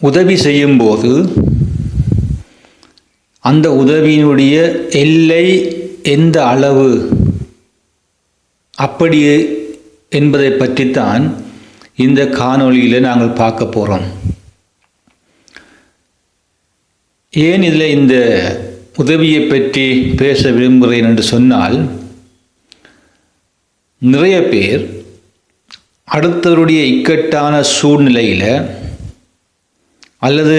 உதவி செய்யும்போது அந்த உதவியினுடைய எல்லை எந்த அளவு அப்படி என்பதை பற்றித்தான் இந்த காணொளியில் நாங்கள் பார்க்க போகிறோம். ஏன் இதில் இந்த உதவியை பற்றி பேச விரும்புகிறேன் என்று சொன்னால், நிறைய பேர் அடுத்தவருடைய இக்கட்டான சூழ்நிலையில் அல்லது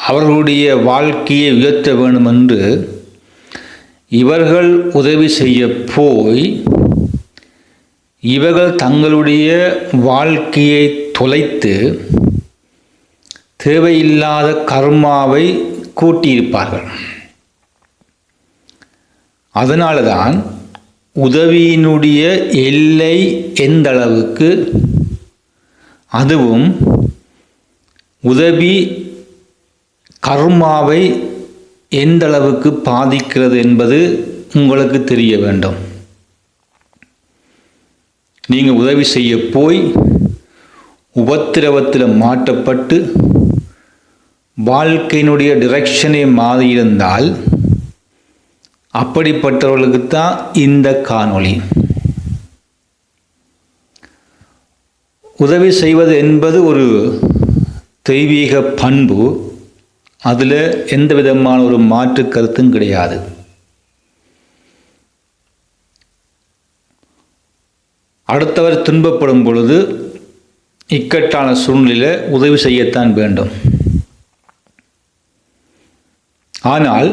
அவர்களுடைய வாழ்க்கையை உயர்த்த வேண்டும் என்று இவர்கள் உதவி செய்ய போய் இவர்கள் தங்களுடைய வாழ்க்கையை தொலைத்து தேவையில்லாத கர்மாவை கூட்டியிருப்பார்கள். அதனால தான் உதவியினுடைய எல்லை எந்த அளவுக்கு, அதுவும் உதவி கர்மாவை எந்த அளவுக்கு பாதிக்கிறது என்பது உங்களுக்கு தெரிய வேண்டும். நீங்கள் உதவி செய்ய போய் உபத்திரவத்தில் மாட்டப்பட்டு வாழ்க்கையினுடைய டிரெக்ஷனே மாறியிருந்தால் அப்படிப்பட்டவர்களுக்கு தான் இந்த காணொளி. உதவி செய்வது என்பது ஒரு தெய்வீக பண்பு, அதில் எந்த விதமான ஒரு மாற்று கருத்தும் கிடையாது. அடுத்தவர் துன்பப்படும் பொழுது இக்கட்டான சூழ்நிலையில் உதவி செய்யத்தான் வேண்டும். ஆனால்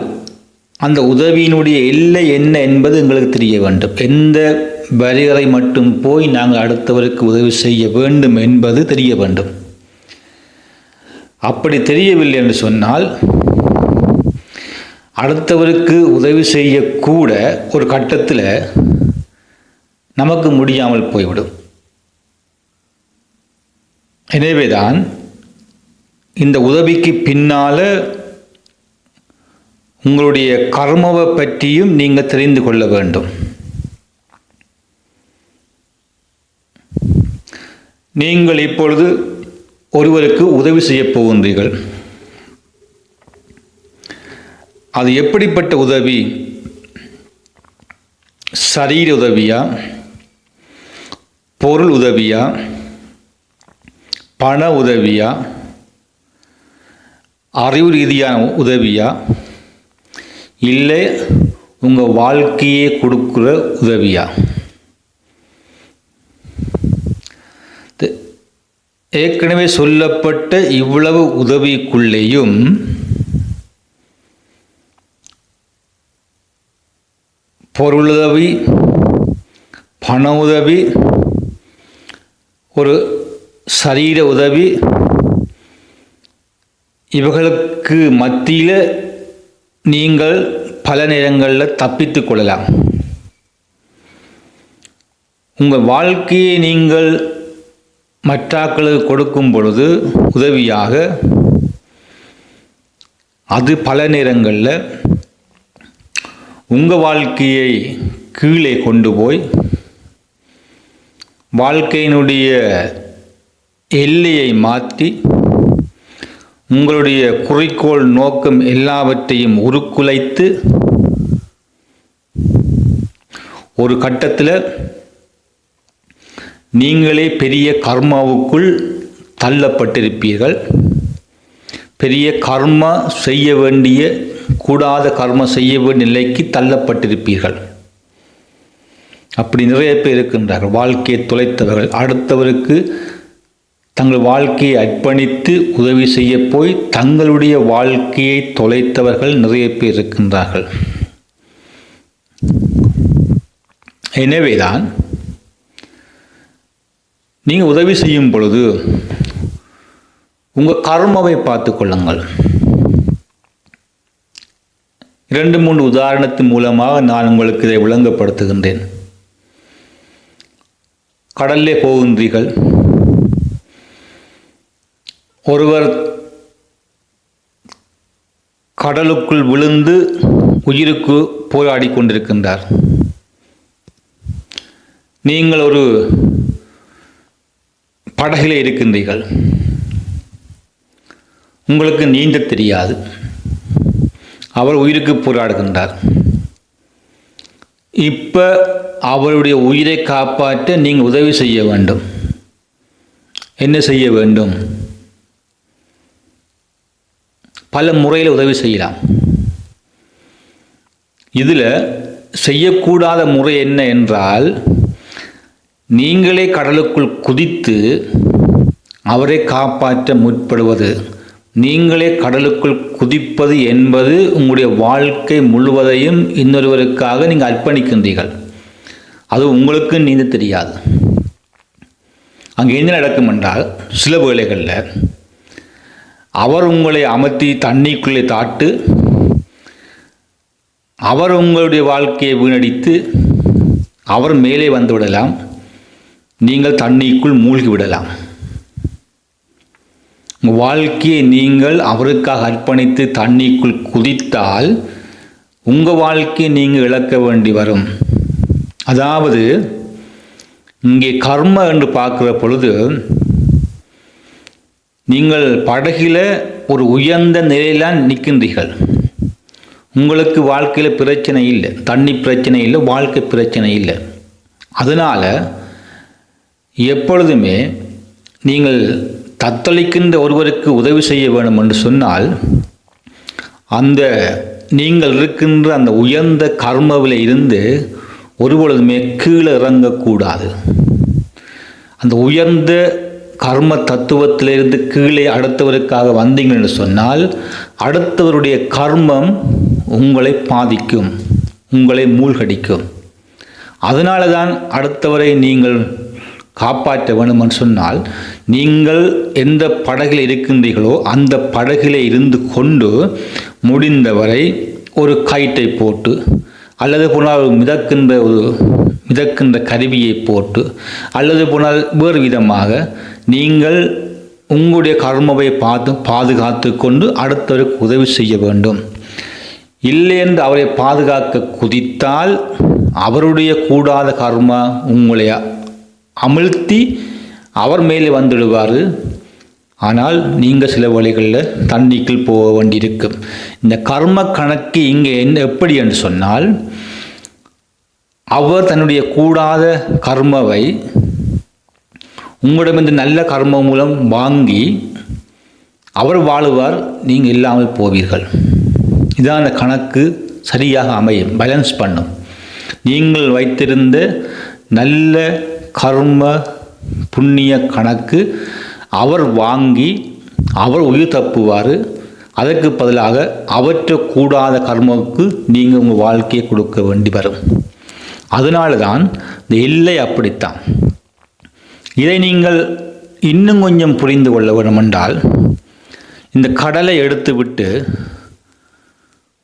அந்த உதவியினுடைய எல்லை என்ன என்பது எங்களுக்கு தெரிய வேண்டும். எந்த வரிகளை மட்டும் போய் நாங்கள் அடுத்தவருக்கு உதவி செய்ய வேண்டும் என்பது தெரிய வேண்டும். அப்படி தெரியவில்லை என்று சொன்னால் அடுத்தவருக்கு உதவி செய்யக்கூட ஒரு கட்டத்தில் நமக்கு முடியாமல் போய்விடும். எனவேதான் இந்த உதவிக்கு பின்னால் உங்களுடைய கர்மவை பற்றியும் நீங்கள் தெரிந்து கொள்ள வேண்டும். நீங்கள் இப்பொழுது ஒருவருக்கு உதவி செய்ய போகின்றீர்கள். அது எப்படிப்பட்ட உதவி? சரீர உதவியா, பொருள் உதவியா, பண உதவியா, அறிவு ரீதியான உதவியா, இல்லை உங்கள் வாழ்க்கையை கொடுக்குற உதவியா? ஏற்கனவே சொல்லப்பட்ட இவ்வளவு உதவிக்குள்ளேயும் பொருளுதவி, பண உதவி, ஒரு சரீர உதவி, இவர்களுக்கு மத்தியில் நீங்கள் பல நேரங்களில் தப்பித்து கொள்ளலாம். உங்கள் வாழ்க்கையை நீங்கள் மற்றாக்களுக்கு கொடுக்கும் பொழுது உதவியாக, அது பல நேரங்களில் உங்கள் வாழ்க்கையை கீழே கொண்டு போய் வாழ்க்கையினுடைய எல்லையை மாற்றி உங்களுடைய குறிக்கோள் நோக்கம் எல்லாவற்றையும் உருக்குலைத்து ஒரு கட்டத்தில் நீங்களே பெரிய கர்மாவுக்குள் தள்ளப்பட்டிருப்பீர்கள். பெரிய கர்மா செய்ய வேண்டிய, கூடாத கர்மா செய்ய வேண்டிய நிலைக்கு தள்ளப்பட்டிருப்பீர்கள். அப்படி நிறைய பேர் இருக்கின்றார்கள். வாழ்க்கையை தொலைத்தவர்கள், அடுத்தவருக்கு தங்கள் வாழ்க்கையை அர்ப்பணித்து உதவி செய்ய போய் தங்களுடைய வாழ்க்கையை தொலைத்தவர்கள் நிறைய பேர் இருக்கின்றார்கள். எனவேதான் நீங்கள் உதவி செய்யும் பொழுது உங்கள் கர்மாவை பார்த்து கொள்ளுங்கள். 2-3 உதாரணத்தின் மூலமாக நான் உங்களுக்கு இதை விளங்கப்படுத்துகின்றேன். கடல்லே போகின்றீர்கள். ஒருவர் கடலுக்குள் விழுந்து உயிருக்கு போராடி கொண்டிருக்கின்றார். நீங்கள் ஒரு படகிலே இருக்கின்றீர்கள். உங்களுக்கு நீந்த தெரியாது. அவர் உயிருக்கு போராடுகின்றார். இப்போ அவருடைய உயிரை காப்பாற்ற நீங்கள் உதவி செய்ய வேண்டும். என்ன செய்ய வேண்டும்? பல முறையில் உதவி செய்யலாம். இதில் செய்யக்கூடாத முறை என்ன என்றால், நீங்களே கடலுக்குள் குதித்து அவரை காப்பாற்ற முற்படுவது. நீங்களே கடலுக்குள் குதிப்பது என்பது உங்களுடைய வாழ்க்கை முழுவதையும் இன்னொருவருக்காக நீங்கள் அர்ப்பணிக்கின்றீர்கள். அது உங்களுக்கு நீந்த தெரியாது. அங்கே என்ன நடக்கும் என்றால், சில வேளைகளில் அவர் உங்களை அமர்த்தி தண்ணிக்குள்ளே தாட்டு, அவர் உங்களுடைய வாழ்க்கையை வீணடித்து அவர் மேலே வந்து விடலாம். நீங்கள் தண்ணிக்குள் மூழ்கி விடலாம். உங்கள் வாழ்க்கையை நீங்கள் அவருக்காக அர்ப்பணித்து தண்ணிக்குள் குதித்தால் உங்கள் வாழ்க்கையை நீங்கள் இழக்க வேண்டி வரும். அதாவது இங்கே கர்ம என்று பார்க்குற பொழுது, நீங்கள் படகில் ஒரு உயர்ந்த நிலையிலாம் நிற்கின்றீர்கள். உங்களுக்கு வாழ்க்கையில் பிரச்சனை இல்லை, தண்ணி பிரச்சனை இல்லை, வாழ்க்கை பிரச்சனை இல்லை. அதனால் எப்பொழுதுமே நீங்கள் தத்தளிக்கின்ற ஒருவருக்கு உதவி செய்ய வேண்டும் என்று சொன்னால், அந்த நீங்கள் இருக்கின்ற அந்த உயர்ந்த கர்மவில் இருந்து ஒருபொழுதுமே கீழே இறங்கக்கூடாது. அந்த உயர்ந்த கர்ம தத்துவத்திலிருந்து கீழே அடுத்தவருக்காக வந்தீங்க என்று சொன்னால், அடுத்தவருடைய கர்மம் உங்களை பாதிக்கும், உங்களை மூழ்கடிக்கும். அதனால தான் அடுத்தவரை நீங்கள் காப்பாற்ற வேண்டும் என்று சொன்னால், நீங்கள் எந்த படகில் இருக்கின்றீர்களோ அந்த படகில் இருந்து கொண்டு முடிந்தவரை ஒரு கயிற்றை போட்டு, அல்லது போனால் மிதக்கின்ற கருவியை போட்டு, அல்லது போனால் வேறு விதமாக நீங்கள் உங்களுடைய கர்மவை பாதுகாத்து கொண்டு அடுத்தவருக்கு உதவி செய்ய வேண்டும். இல்லை என்று அவரை பாதுகாக்க குதித்தால் அவருடைய கூடாத கர்மா உங்களை அமிழ்த்தி அவர் மேலே வந்துடுவார். ஆனால் நீங்கள் சில வழிகளில் தண்ணிக்குள் போக வேண்டியிருக்கும். இந்த கர்ம கணக்கு இங்கே எப்படி என்று சொன்னால், அவர் தன்னுடைய கூடாத கர்மவை உங்களிடமிருந்து நல்ல கர்ம மூலம் வாங்கி அவர் வாழுவார், நீங்கள் இல்லாமல் போவீர்கள். இதான் அந்த கணக்கு சரியாக அமையும், பேலன்ஸ் பண்ணும். நீங்கள் வைத்திருந்த நல்ல கர்ம புண்ணிய கணக்கு அவர் வாங்கி அவர் உயிர் தப்புவார். அதற்கு பதிலாக அவற்றை கூடாத கர்மவுக்கு நீங்கள் உங்கள் வாழ்க்கையை கொடுக்க வேண்டி வரும். அதனால தான் இந்த எல்லை அப்படித்தான். இதை நீங்கள் இன்னும் கொஞ்சம் புரிந்து கொள்ள வேண்டும் என்றால், இந்த கடலை எடுத்துவிட்டு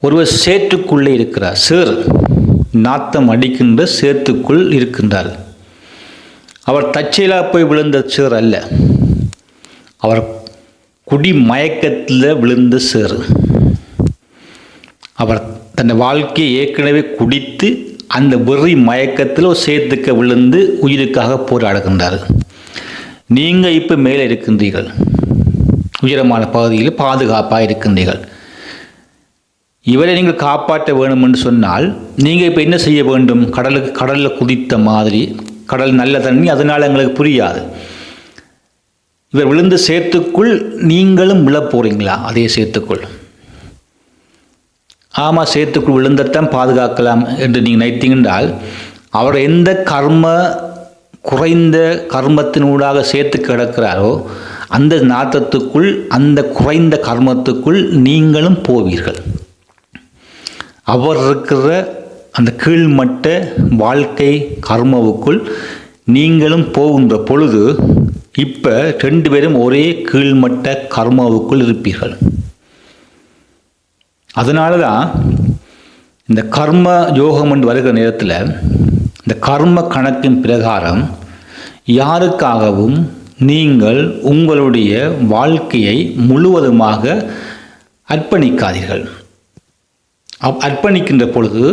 ஒருவர் சேற்றுக்குள்ளே இருக்கிறார். சேறு நாத்தம் அடிக்கின்ற சேற்றுக்குள் இருக்கின்றார். அவர் தற்செயலாக போய் விழுந்த சேறு அல்ல, அவர் குடி மயக்கத்தில் விழுந்த சேறு. அவர் தன் வாழ்க்கையை ஏற்கனவே குடித்து அந்த வெறி மயக்கத்தில் ஒரு சேத்துக்க விழுந்து உயிருக்காக போராடுகின்றார். நீங்கள் இப்போ மேலே இருக்கின்றீர்கள், உயரமான பகுதியில் பாதுகாப்பாக இருக்கின்றீர்கள். இவரை நீங்கள் காப்பாற்ற வேண்டும் என்று சொன்னால் நீங்கள் இப்போ என்ன செய்ய வேண்டும்? கடலில் குதித்த மாதிரி, கடல் நல்ல தண்ணி, அதனால் எங்களுக்கு புரியாது. இவர் விழுந்த சேத்துக்குள் நீங்களும் விழப் போகிறீங்களா? அதே சேத்துக்குள். ஆமாம், சேத்துக்குள் விழுந்தத்தான் பாதுகாக்கலாம் என்று நீங்கள் நினைத்தீங்கன்றால், அவர் எந்த குறைந்த கர்மத்தினூடாக சேர்த்து கிடக்கிறாரோ அந்த நாட்டத்துக்குள், அந்த குறைந்த கர்மத்துக்குள் நீங்களும் போவீர்கள். அவர் இருக்கிற அந்த கீழ்மட்ட வாழ்க்கை கர்மவுக்குள் நீங்களும் போகின்ற பொழுது இப்போ 2 பேரும் ஒரே கீழ்மட்ட கர்மாவுக்குள் இருப்பீர்கள். அதனால தான் இந்த கர்ம யோகம் என்று வருகிற நேரத்தில் இந்த கர்ம கணக்கின் பிரகாரம் யாருக்காகவும் நீங்கள் உங்களுடைய வாழ்க்கையை முழுவதுமாக அர்ப்பணிக்காதீர்கள். அர்ப்பணிக்கின்ற பொழுது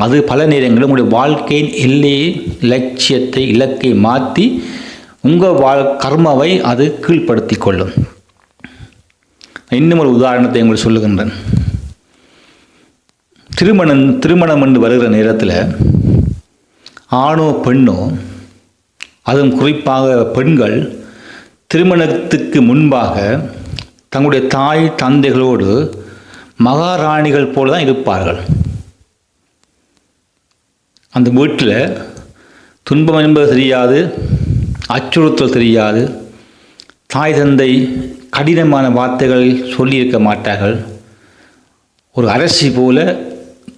அது பல நேரங்களில் உங்களுடைய வாழ்க்கையின் எல்லையை, லட்சியத்தை, இலக்கை மாற்றி உங்கள் கர்மாவை அது கீழ்ப்படுத்தி கொள்ளும். இன்னும் ஒரு உதாரணத்தை உங்களுக்கு சொல்லுகின்றேன். திருமணம் என்று வருகிற நேரத்தில் ஆணோ பெண்ணோ, அதுவும் குறிப்பாக பெண்கள் திருமணத்துக்கு முன்பாக தங்களுடைய தாய் தந்தைகளோடு மகாராணிகள் போல தான் இருப்பார்கள். அந்த வீட்டில் துன்பம் என்பது தெரியாது, அச்சுறுத்தல் தெரியாது, தாய் தந்தை கடினமான வார்த்தைகள் சொல்லியிருக்க மாட்டார்கள். ஒரு அரசி போல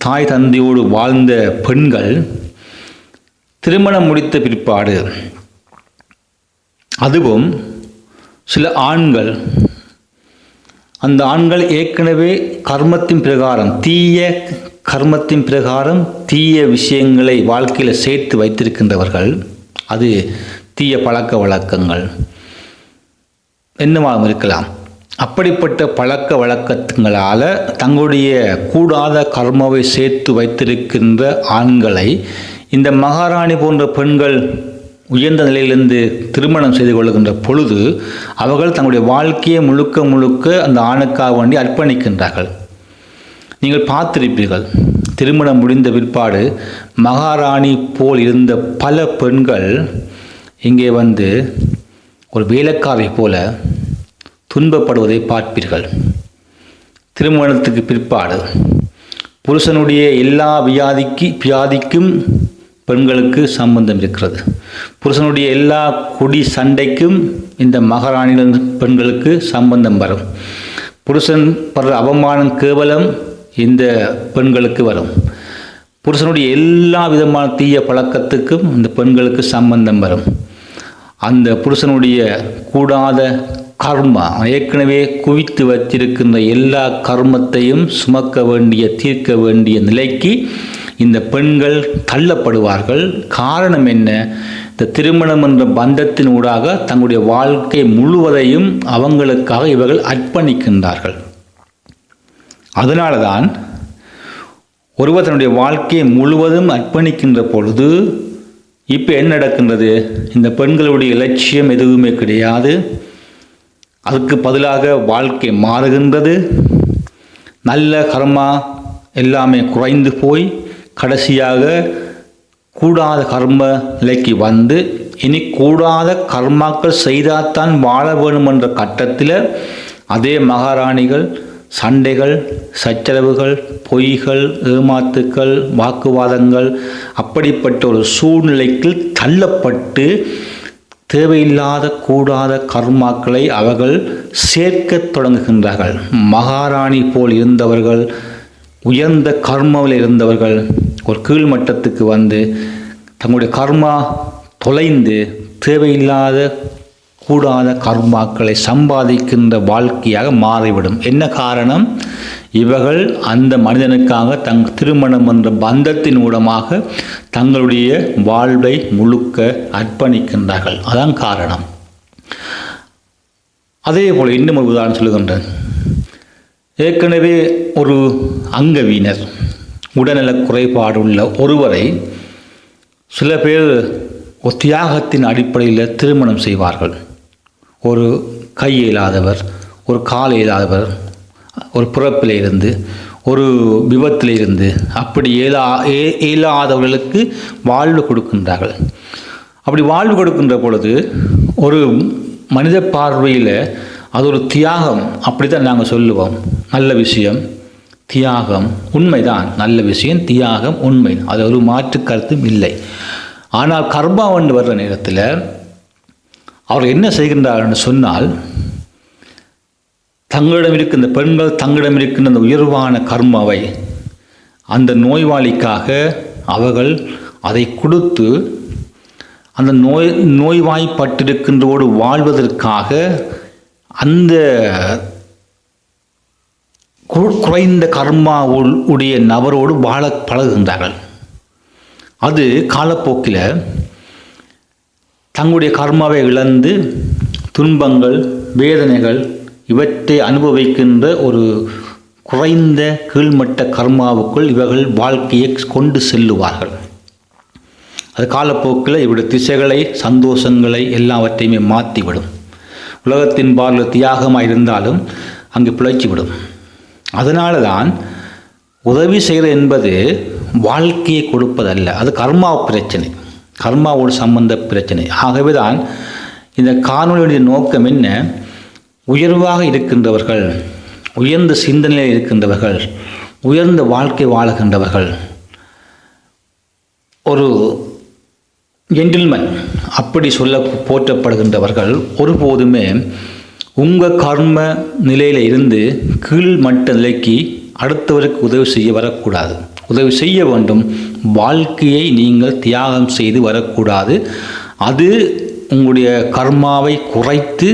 தாய் தந்தையோடு வாழ்ந்த பெண்கள் திருமணம் முடித்த பிற்பாடு, அதுவும் சில ஆண்கள், அந்த ஆண்கள் ஏற்கனவே கர்மத்தின் பிரகாரம், தீய கர்மத்தின் பிரகாரம் தீய விஷயங்களை வாழ்க்கையில் சேர்த்து வைத்திருக்கின்றவர்கள், அது தீய பழக்க வழக்கங்கள் என்னவாகவும் இருக்கலாம். அப்படிப்பட்ட பழக்க வழக்கங்களால் தங்களுடைய கூடாத கர்மாவை சேர்த்து வைத்திருக்கின்ற ஆண்களை இந்த மகாராணி போன்ற பெண்கள் உயர்ந்த நிலையிலிருந்து திருமணம் செய்து கொள்கின்ற பொழுது அவர்கள் தங்களுடைய வாழ்க்கையை முழுக்க அந்த ஆணுக்காக வேண்டி அர்ப்பணிக்கின்றார்கள். நீங்கள் பார்த்திருப்பீர்கள், திருமணம் முடிந்த பிற்பாடு மகாராணி போல் இருந்த பல பெண்கள் இங்கே வந்து ஒரு வேலைக்காரை போல துன்பப்படுவதை பார்ப்பீர்கள். திருமணத்துக்கு பிற்பாடு புருஷனுடைய எல்லா வியாதிக்கும் பெண்களுக்கு சம்பந்தம் இருக்கிறது. புருஷனுடைய எல்லா குடி சண்டைக்கும் இந்த மகாராணிகள் பெண்களுக்கு சம்பந்தம் வரும். புருஷன் படுற அவமானம் கேவலம் இந்த பெண்களுக்கு வரும். புருஷனுடைய எல்லா விதமான தீய பழக்கத்துக்கும் இந்த பெண்களுக்கு சம்பந்தம் வரும். அந்த புருஷனுடைய கூடாத கர்மா, ஏற்கனவே குவித்து வச்சிருக்கின்ற எல்லா கர்மத்தையும் சுமக்க வேண்டிய, தீர்க்க வேண்டிய நிலைக்கு இந்த பெண்கள் தள்ளப்படுவார்கள். காரணம் என்ன? இந்த திருமணம் என்ற பந்தத்தின் ஊடாக தங்களுடைய வாழ்க்கை முழுவதையும் அவங்களுக்காக இவர்கள் அர்ப்பணிக்கின்றார்கள். அதனால தான் ஒருவர் தன்னுடைய வாழ்க்கையை முழுவதும் அர்ப்பணிக்கின்ற பொழுது இப்போ என்ன நடக்கின்றது? இந்த பெண்களுடைய இலட்சியம் எதுவுமே கிடையாது. அதுக்கு பதிலாக வாழ்க்கை மாறுகின்றது. நல்ல கர்மா எல்லாமே குறைந்து போய் கடைசியாக கூடாத கர்ம நிலைக்கு வந்து இனி கூடாத கர்மாக்கள் செய்தால்தான் வாழ வேணும் என்ற கட்டத்தில் அதே மகாராணிகள் சண்டைகள், சச்சரவுகள், பொய்கள், ஏமாத்துக்கள், வாக்குவாதங்கள், அப்படிப்பட்ட ஒரு சூழ்நிலைக்கு தள்ளப்பட்டு தேவையில்லாத கூடாத கர்மாக்களை அவர்கள் சேர்க்க தொடங்குகின்றார்கள். மகாராணி போல் இருந்தவர்கள், உயர்ந்த கர்மாவில் இருந்தவர்கள் ஒரு கீழ்மட்டத்துக்கு வந்து தங்களுடைய கர்மா தொலைந்து தேவையில்லாத கூடாத கர்மாக்களை சம்பாதிக்கின்ற வாழ்க்கையாக மாறிவிடும். என்ன காரணம்? இவர்கள் அந்த மனிதனுக்காக திருமணம் என்ற பந்தத்தின் மூலமாக தங்களுடைய வாழ்வை முழுக்க அர்ப்பணிக்கின்றார்கள். அதான் காரணம். அதே போல் இன்னும் ஒரு உதாரணம் சொல்லுகின்றேன். ஏற்கனவே ஒரு அங்கவீனர், உடல்நல குறைபாடு உள்ள ஒருவரை சில பேர் ஒரு தியாகத்தின் அடிப்படையில் திருமணம் செய்வார்கள். ஒரு கை இயலாதவர், ஒரு கால் இயலாதவர், ஒரு பிறப்பில் இருந்து, ஒரு விபத்தில் இருந்து, அப்படி இயலாதவர்களுக்கு வாழ்வு கொடுக்கின்றார்கள். அப்படி வாழ்வு கொடுக்கின்ற பொழுது ஒரு மனித பார்வையில் அது ஒரு தியாகம், அப்படி தான் நாங்கள் சொல்லுவோம். நல்ல விஷயம், தியாகம் உண்மைதான், நல்ல விஷயம், தியாகம் உண்மை, அது ஒரு மாற்று கருத்தும் இல்லை. ஆனால் கர்மாவண்டு வர்ற நேரத்தில் அவர் என்ன செய்கின்றார்னு சொன்னால், தங்களிடம் இருக்கின்ற பெண்கள் தங்களிடம் இருக்கின்ற அந்த உயர்வான கர்மாவை அந்த நோய்வாளிக்காக அவர்கள் அதை கொடுத்து அந்த நோய்வாய்ப்பட்டிருக்கின்றோடு வாழ்வதற்காக அந்த குறைந்த கர்மா உடைய நபரோடு வாழ பழகுகின்றார்கள். அது காலப்போக்கில் தங்களுடைய கர்மாவை இழந்து துன்பங்கள், வேதனைகள் இவற்றை அனுபவிக்கின்ற ஒரு குறைந்த கீழ்மட்ட கர்மாவுக்குள் இவர்கள் வாழ்க்கையை கொண்டு செல்லுவார்கள். அது காலப்போக்கில் இவருடைய திசைகளை, சந்தோஷங்களை எல்லாவற்றையுமே மாற்றிவிடும். உலகத்தின் பார்வையில் தியாகமாக இருந்தாலும் அங்கு பிழைச்சி விடும். அதனால தான் உதவி செய்கிற என்பது வாழ்க்கையை கொடுப்பதல்ல, அது கர்மா பிரச்சனை, கர்மாவோடு சம்பந்த பிரச்சனை. ஆகவே தான் இந்த காணொலியுடைய நோக்கம் என்ன, உயர்வாக இருக்கின்றவர்கள், உயர்ந்த சிந்தனையில் இருக்கின்றவர்கள், உயர்ந்த வாழ்க்கை வாழுகின்றவர்கள், ஒரு ஜென்டில்மேன் அப்படி சொல்ல போற்றப்படுகின்றவர்கள் ஒருபோதுமே உங்கள் கர்ம நிலையில் இருந்து கீழ்மட்ட நிலைக்கு அடுத்தவருக்கு உதவி செய்ய வரக்கூடாது. உதவி செய்ய வேண்டும், வாழ்க்கையை நீங்கள் தியாகம் செய்து வரக்கூடாது. அது உங்களுடைய கர்மாவை குறைத்து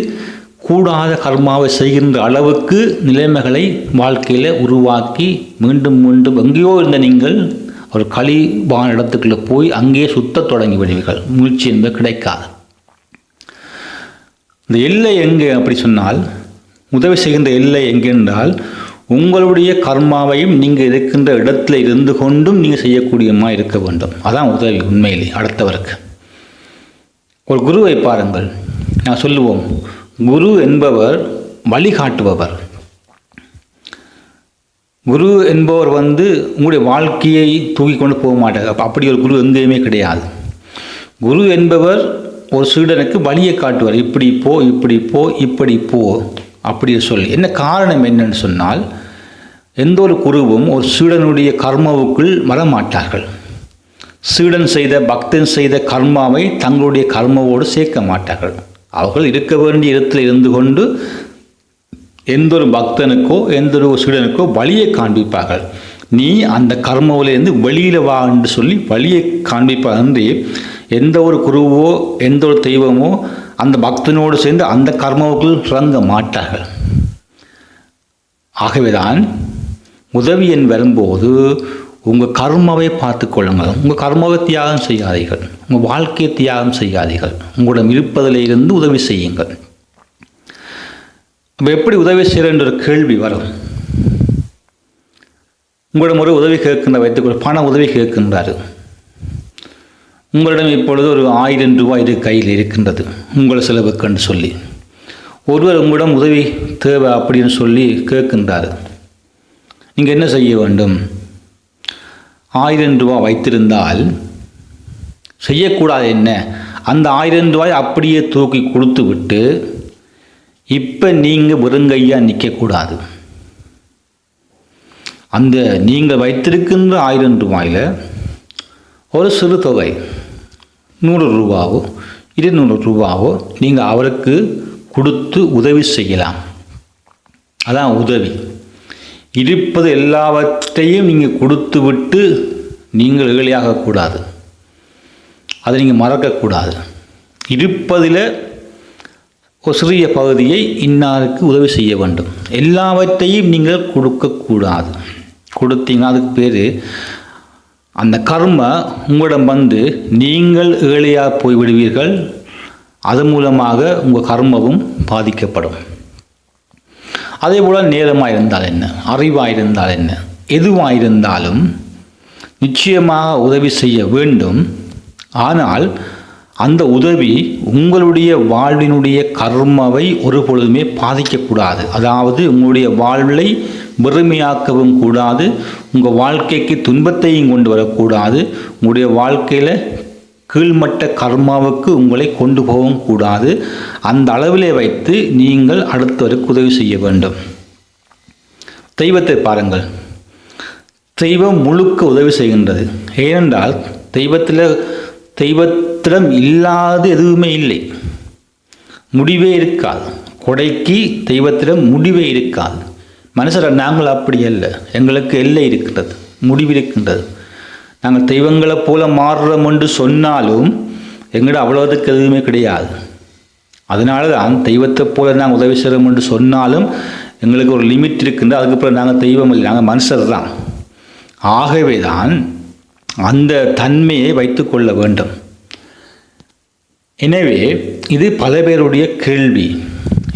கூடாத கர்மாவை செய்கின்ற அளவுக்கு நிலைமைகளை வாழ்க்கையில் உருவாக்கி மீண்டும் மீண்டும் எங்கேயோ இருந்த நீங்கள் ஒரு கழிவான இடத்துக்குள்ளே போய் அங்கேயே சுத்த தொடங்கி விடுவீர்கள். முயற்சி என்பது கிடைக்காது. இந்த எல்லை எங்கே அப்படி சொன்னால், உதவி செய்கின்ற எல்லை எங்கே என்றால், உங்களுடைய கர்மாவையும் நீங்கள் இருக்கின்ற இடத்துல இருந்து கொண்டும் நீங்கள் செய்யக்கூடியமாக இருக்க வேண்டும். அதான் உதவி உண்மையிலே அடுத்தவருக்கு. ஒரு குருவை பாருங்கள், நான் சொல்லுவோம், குரு என்பவர் வழிகாட்டுபவர். குரு என்பவர் உங்களுடைய வாழ்க்கையை தூக்கி கொண்டு போக மாட்டார். அப்படி ஒரு குரு எங்கேயுமே கிடையாது. குரு என்பவர் ஒரு சீடனுக்கு வழியை காட்டுவார். இப்படி போ, இப்படி போ, இப்படி போ அப்படி சொல்லி. என்ன காரணம் என்னன்னு சொன்னால், எந்த ஒரு குருவும் ஒரு சீடனுடைய கர்மாவுக்குள் வரமாட்டார்கள். சீடன் செய்த, பக்தன் செய்த கர்மாவை தங்களுடைய கர்மாவோடு சேர்க்க மாட்டார்கள். அவர்கள் இருக்க வேண்டிய இடத்தில் இருந்து கொண்டு எந்த ஒரு பக்தனுக்கோ எந்த ஒரு சீடனுக்கோ வழியை காண்பிப்பார்கள். நீ அந்த கர்மாவிலிருந்து வெளியில் வா என்று சொல்லி வழியை காண்பிப்பார். என்று எந்த ஒரு குருவோ எந்த ஒரு தெய்வமோ அந்த பக்தனோடு சேர்ந்து அந்த கர்மாவுக்குள் இறங்க மாட்டார்கள். ஆகவேதான் உதவி என் வரும்போது உங்கள் கர்மாவை பார்த்து கொள்ளுங்கள். உங்கள் கர்மாவை தியாகம் செய்யாதீர்கள், உங்கள் வாழ்க்கையை தியாகம் செய்யாதீர்கள். உங்களிடம் இருப்பதிலிருந்து உதவி செய்யுங்கள். அப்போ எப்படி உதவி செய்கிற ஒரு கேள்வி வரும். உங்களிடம் ஒரு உதவி கேட்கின்ற வைத்துக்கொள்ள, பண உதவி கேட்கின்றார். உங்களிடம் இப்பொழுது ஒரு 1000 ரூபாய் இது கையில் இருக்கின்றது உங்கள் செலவுக்குன்னு சொல்லி. ஒருவர் உங்களிடம் உதவி தேவை அப்படின்னு சொல்லி கேட்கின்றார். நீங்கள் என்ன செய்ய வேண்டும்? 1000 ரூபாய் வைத்திருந்தால் செய்யக்கூடாது என்ன, அந்த 1000 ரூபாய் அப்படியே தூக்கி கொடுத்து விட்டு இப்போ நீங்கள் வெறுங்கையாக நிற்கக்கூடாது. அந்த நீங்கள் வைத்திருக்கின்ற 1000 ரூபாயில் ஒரு சிறு தொகை 100 ரூபாவோ 200 ரூபாவோ நீங்கள் அவருக்கு கொடுத்து உதவி செய்யலாம். அதான் உதவி. இருப்பது எல்லாவற்றையும் நீங்கள் கொடுத்து விட்டு நீங்கள் ஏழையாகக்கூடாது. அதை நீங்கள் மறக்கக்கூடாது. இருப்பதில் ஒரு சிறிய பகுதியை இன்னாருக்கு உதவி செய்ய வேண்டும். எல்லாவற்றையும் நீங்கள் கொடுக்கக்கூடாது. கொடுத்தீங்கன்னா அதுக்கு பேர் அந்த கர்ம உங்களிடம் நீங்கள் ஏழையாக போய்விடுவீர்கள். அது மூலமாக உங்கள் கர்மவும் பாதிக்கப்படும். அதே போல் நேரமாக இருந்தால் என்ன, அறிவாக இருந்தால் என்ன, எதுவாக இருந்தாலும் நிச்சயமாக உதவி செய்ய வேண்டும். ஆனால் அந்த உதவி உங்களுடைய வாழ்வினுடைய கர்மாவை ஒரு பொழுதுமே பாதிக்கக்கூடாது. அதாவது உங்களுடைய வாழ்வை வெறுமையாக்கவும் கூடாது, உங்கள் வாழ்க்கைக்கு துன்பத்தையும் கொண்டு வரக்கூடாது, உங்களுடைய வாழ்க்கையில் கீழ்மட்ட கர்மாவுக்கு உங்களை கொண்டு போகவும் கூடாது. அந்த அளவிலே வைத்து நீங்கள் அடுத்தவருக்கு உதவி செய்ய வேண்டும். தெய்வத்தை பாருங்கள், தெய்வம் முழுக்க உதவி செய்கின்றது. ஏனென்றால் தெய்வத்திடம் இல்லாத எதுவுமே இல்லை, முடிவே இருக்காது. கொடைக்கு தெய்வத்திடம் முடிவே இருக்காது. மனுஷரை நாங்கள் அப்படி அல்ல, எங்களுக்கு எல்லை இருக்கின்றது, முடிவிருக்கின்றது. நாங்கள் தெய்வங்களை போல மாறுறோம் என்று சொன்னாலும் எங்களிடம் அவ்வளோதுக்கு எதுவுமே கிடையாது. அதனால தான் தெய்வத்தை போல நாங்கள் உதவி செய்கிறோம் என்று சொன்னாலும் எங்களுக்கு ஒரு லிமிட் இருக்கின்றது. அதுக்கப்புறம் நாங்கள் தெய்வம் இல்லை, நாங்கள் மனுஷர் தான். ஆகவே தான் அந்த தன்மையை வைத்து கொள்ள வேண்டும். எனவே இது பல பேருடைய கேள்வி,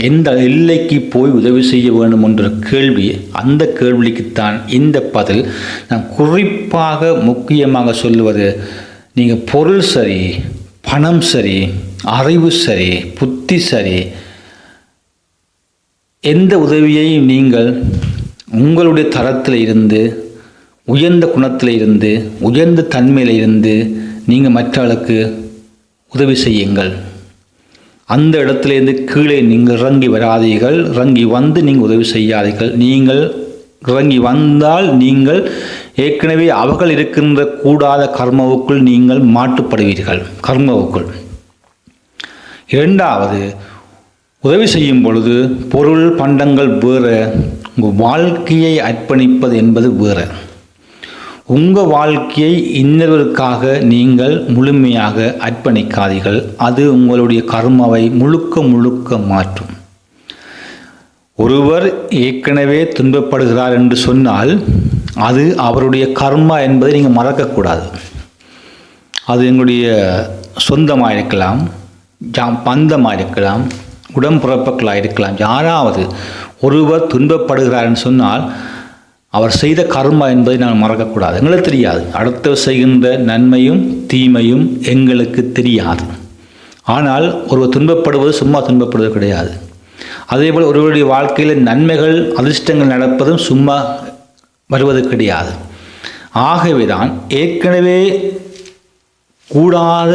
எந்த எல்லைக்கு போய் உதவி செய்ய வேண்டும் என்ற கேள்வி. அந்த கேள்விக்குத்தான் இந்த பதில். நான் குறிப்பாக முக்கியமாக சொல்லுவது, நீங்கள் பொருள் சரி, பணம் சரி, அறிவு சரி, புத்தி சரி, எந்த உதவியை நீங்கள் உங்களுடைய தரத்தில் இருந்து, உயர்ந்த குணத்தில் இருந்து, உயர்ந்த தன்மையில் இருந்து நீங்கள் மற்றவர்களுக்கு உதவி செய்யுங்கள். அந்த இடத்துலேருந்து கீழே நீங்கள் இறங்கி வராதீர்கள். இறங்கி வந்து நீங்கள் உதவி செய்யாதீர்கள். நீங்கள் இறங்கி வந்தால் நீங்கள் ஏற்கனவே அவர்கள் இருக்கின்ற கூடாத கர்மாவுக்குள் நீங்கள் மாட்டுப்படுவீர்கள். கர்மாவுக்குள். இரண்டாவது, உதவி செய்யும் பொழுது பொருள் பண்டங்கள் வேறு, உங்கள் வாழ்க்கையை அர்ப்பணிப்பது என்பது வேறு. உங்கள் வாழ்க்கையை இன்னொருவருக்காக நீங்கள் முழுமையாக அர்ப்பணிக்காதீர்கள். அது உங்களுடைய கர்மாவை முழுக்க மாற்றும். ஒருவர் ஏற்கனவே துன்பப்படுகிறார் என்று சொன்னால் அது அவருடைய கர்மா என்பதை நீங்கள் மறக்கக்கூடாது. அது எங்களுடைய சொந்தமாக இருக்கலாம், பந்தமாக இருக்கலாம், உடன்பிறப்புகளாக இருக்கலாம். யாராவது ஒருவர் துன்பப்படுகிறார் என்று சொன்னால் அவர் செய்த கர்மா என்பதை நாங்கள் மறக்கக்கூடாது. எங்களுக்கு தெரியாது. அடுத்தவர் செய்கின்ற நன்மையும் தீமையும் எங்களுக்கு தெரியாது. ஆனால் ஒருவர் துன்பப்படுவது சும்மா துன்பப்படுவது கிடையாது. அதேபோல் ஒருவருடைய வாழ்க்கையில் நன்மைகள் அதிர்ஷ்டங்கள் நடப்பதும் சும்மா வருவது கிடையாது. ஆகவே தான் ஏற்கனவே கூடாத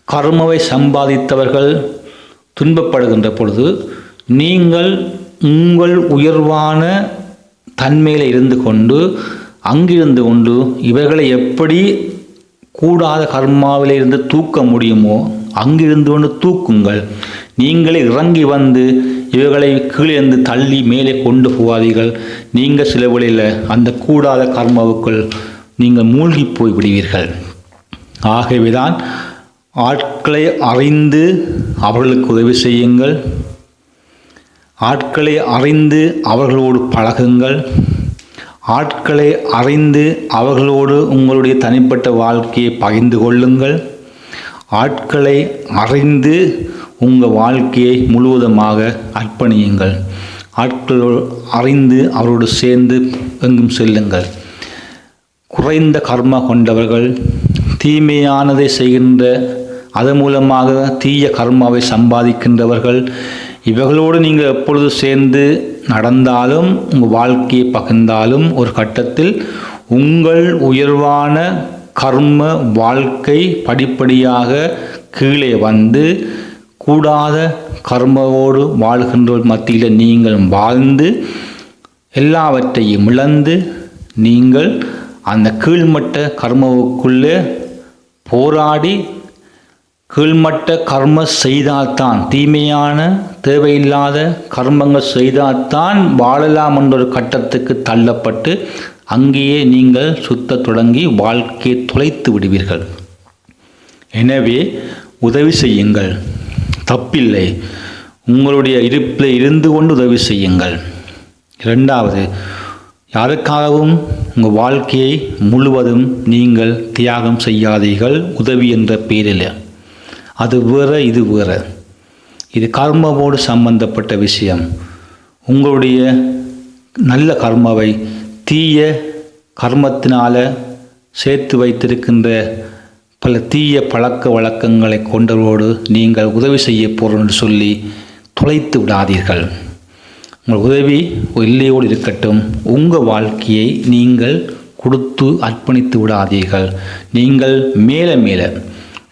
கர்மாவை சம்பாதித்தவர்கள் துன்பப்படுகின்ற பொழுது நீங்கள் உங்கள் உயர்வான தன்மையில் இருந்து கொண்டு அங்கிருந்து கொண்டு இவர்களை எப்படி கூடாத கர்மாவில் இருந்து தூக்க முடியுமோ அங்கிருந்து கொண்டு தூக்குங்கள். நீங்களே இறங்கி வந்து இவர்களை கீழே இருந்து தள்ளி மேலே கொண்டு போவாதீர்கள். நீங்கள் சில வழியில் அந்த கூடாத கர்மாவுக்குள் நீங்கள் மூழ்கி போய் விடுவீர்கள். ஆகவே தான் ஆட்களை அறிந்து அவர்களுக்கு உதவி செய்யுங்கள். ஆட்களை அறிந்து அவர்களோடு பழகுங்கள். ஆட்களை அறிந்து அவர்களோடு உங்களுடைய தனிப்பட்ட வாழ்க்கையை பகிர்ந்து கொள்ளுங்கள். ஆட்களை அறிந்து உங்கள் வாழ்க்கையை முழுவதுமாக அர்ப்பணியுங்கள். ஆட்களோடு அறிந்து அவரோடு சேர்ந்து எங்கும் செல்லுங்கள். குறைந்த கர்மா கொண்டவர்கள் தீமையானதை செய்கின்ற அதன் மூலமாக தீய கர்மாவை சம்பாதிக்கின்றவர்கள் இவர்களோடு நீங்கள் எப்பொழுது சேர்ந்து நடந்தாலும் உங்கள் வாழ்க்கையை பகிர்ந்தாலும் ஒரு கட்டத்தில் உங்கள் உயர்வான கர்ம வாழ்க்கை படிப்படியாக கீழே வந்து கூடாத கர்மாவோடு வாழ்கின்ற மத்தியில் நீங்கள் வாழ்ந்து எல்லாவற்றையும் இழந்து நீங்கள் அந்த கீழ்மட்ட கர்மாவுக்குள்ளே போராடி கீழ்மட்ட கர்ம செய்தால்தான், தீமையான தேவையில்லாத கர்மங்கள் செய்தால்தான் வாழலாம் என்ற ஒரு கட்டத்துக்கு தள்ளப்பட்டு அங்கேயே நீங்கள் சுத்த தொடங்கி வாழ்க்கையை தொலைத்து விடுவீர்கள். எனவே உதவி செய்யுங்கள், தப்பில்லை. உங்களுடைய இருப்பில் இருந்து கொண்டு உதவி செய்யுங்கள். இரண்டாவது, யாருக்காகவும் உங்கள் வாழ்க்கையை முழுவதும் நீங்கள் தியாகம் செய்யாதீர்கள் உதவி என்ற பேரில். அது வேறு, இது வேறு. இது கர்மாவோடு சம்பந்தப்பட்ட விஷயம். உங்களுடைய நல்ல கர்மாவை தீய கர்மத்தினால் சேர்த்து வைத்திருக்கின்ற பல தீய பழக்க வழக்கங்களை கொண்டவரோடு நீங்கள் உதவி செய்ய போகிறோம் சொல்லி தொலைத்து விடாதீர்கள். உங்கள் உதவி எல்லையோடு இருக்கட்டும். உங்கள் வாழ்க்கையை நீங்கள் கொடுத்து அர்ப்பணித்து விடாதீர்கள். நீங்கள் மேலே மேலே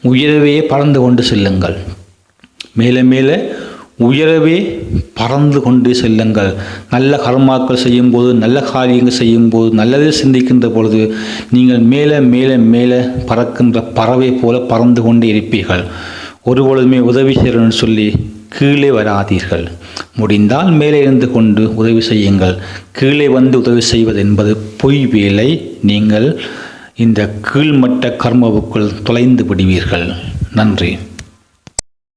உயரவே பறந்து கொண்டு செல்லுங்கள். மேலே மேலே உயரவே பறந்து கொண்டு செல்லுங்கள். நல்ல கர்மாக்கள் செய்யும்போது, நல்ல காரியங்கள் செய்யும்போது, நல்லதை சிந்திக்கின்ற பொழுது நீங்கள் மேலே மேலே மேலே பறக்கின்ற பறவை போல பறந்து கொண்டே இருப்பீர்கள். ஒருபொழுதுமே உதவி செய்யணும்னு சொல்லி கீழே வராதீர்கள். முடிந்தால் மேலே இருந்து கொண்டு உதவி செய்யுங்கள். கீழே வந்து உதவி செய்வது என்பது பொய் வேலை. நீங்கள் இந்த கீழ்மட்ட கர்மாவுக்குள் தொலைந்து விடுவீர்கள். நன்றி.